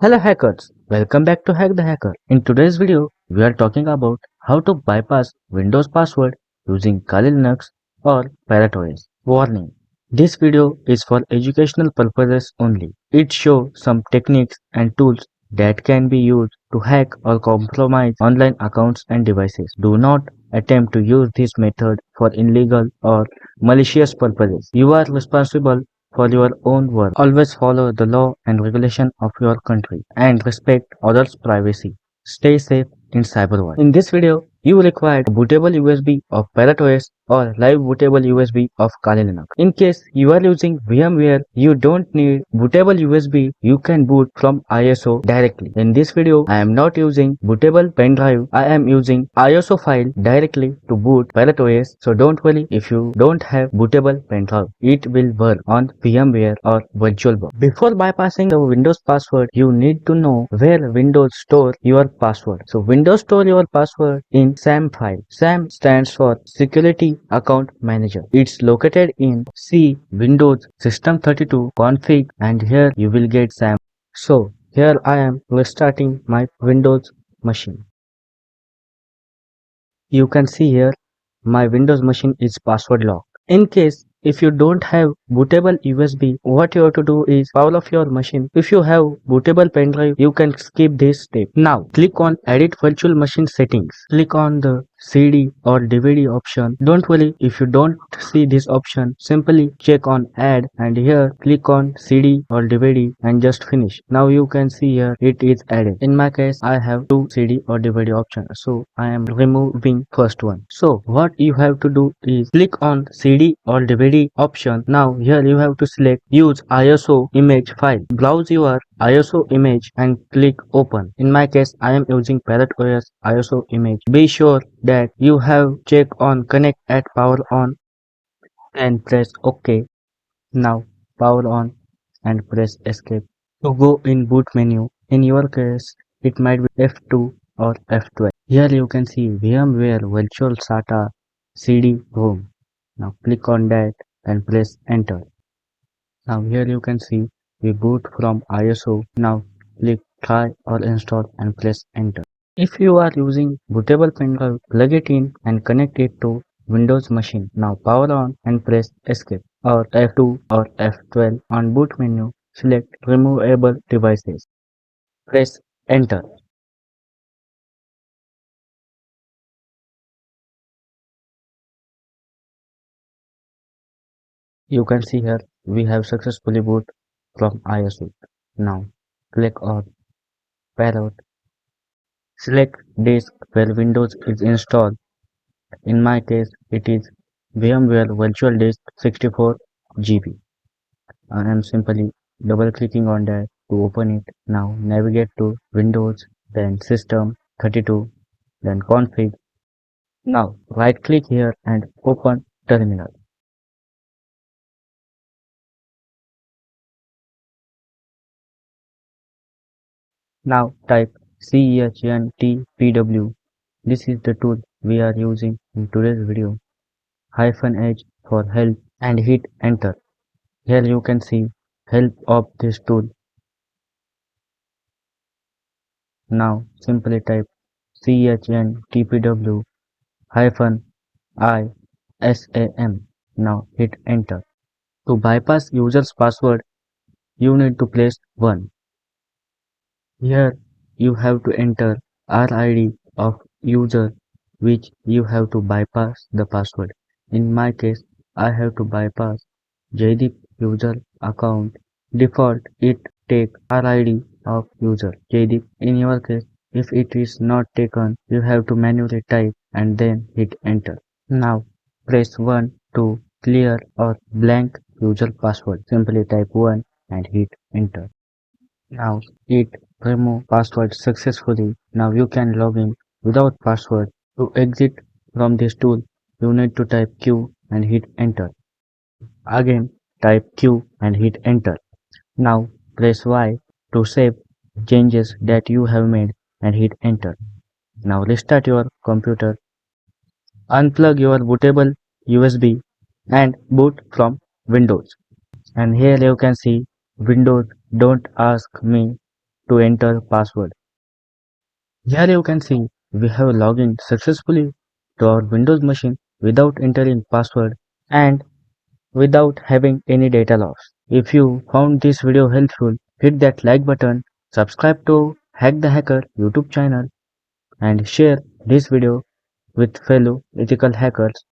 Hello hackers, welcome back to Hack the Hacker. In today's video, we are talking about how to bypass Windows password using Kali Linux or Parrot OS. Warning: this video is for educational purposes only. It shows some techniques and tools that can be used to hack or compromise online accounts and devices. Do not attempt to use this method for illegal or malicious purposes. You are responsible for your own work. Always follow the law and regulation of your country and respect others' privacy. Stay safe in cyber world. In this video, you will require a bootable USB of Parrot OS or live bootable USB of Kali Linux. In case you are using VMware, you don't need bootable USB. You can boot from ISO directly. In this video, I am not using bootable pen drive. I am using ISO file directly to boot Parrot OS. So don't worry if you don't have bootable pen drive. It will work on VMware or VirtualBox. Before bypassing the Windows password, you need to know where Windows store your password. So Windows store your password in SAM file. SAM stands for Security Account Manager. It's located in C Windows System 32 config, and here you will get SAM. So here I am restarting my Windows machine. You can see here my Windows machine is password locked. In case if you don't have bootable USB, what you have to do is power off your machine. If you have bootable pen drive, you can skip this step. Now click on Edit Virtual Machine Settings. Click on the CD or DVD option. Don't worry if you don't see this option. Simply check on Add and here click on CD or DVD and just finish. Now you can see here it is added. In my case, I have two CD or DVD options, so I am removing first one. So what you have to do is click on CD or DVD option. Now here you have to select Use ISO image file. Browse your ISO image and click open. In my case, I am using Parrot OS ISO image. Be sure that you have check on connect at power on and press OK. Now power on and press escape. To go in boot menu, in your case it might be F2 or F12. Here you can see VMware Virtual SATA CD-ROM. Now click on that and press enter. Now here you can see we boot from ISO. Now click try or install and press enter. If you are using bootable pen drive, plug it in and connect it to Windows machine. Now power on and press escape or F2 or F12 on boot menu. Select removable devices. Press enter. You can see here we have successfully boot from ISO. Now click on Parrot. Select disk where Windows is installed. In my case, it is VMware Virtual Disk 64 GB. I am simply double clicking on that to open it. Now navigate to Windows, then System 32, then Config. Now right click here and open Terminal. Now type CHNTPW. This is the tool we are using in today's video. -H for help and hit enter. Here you can see help of this tool. Now simply type CHNTPW -ISAM. Now hit enter. To bypass user's password, you need to place 1. Here you have to enter RID of user which you have to bypass the password. In my case, I have to bypass Jaideep user account. Default it take RID of user Jaideep. In your case, if it is not taken, you have to manually type and then hit enter. Now press 1 to clear or blank user password. Simply type 1 and hit enter. Now it remove password successfully. Now you can log in without password. To exit from this tool, you need to type Q and hit enter. Again type Q and hit enter. Now press Y to save changes that you have made and hit enter. Now restart your computer. Unplug your bootable USB and boot from Windows. And here you can see Windows don't ask me to enter password. Here you can see we have logged in successfully to our Windows machine without entering password and without having any data loss. If you found this video helpful, hit that like button, subscribe to Hack the Hacker YouTube channel and share this video with fellow ethical hackers.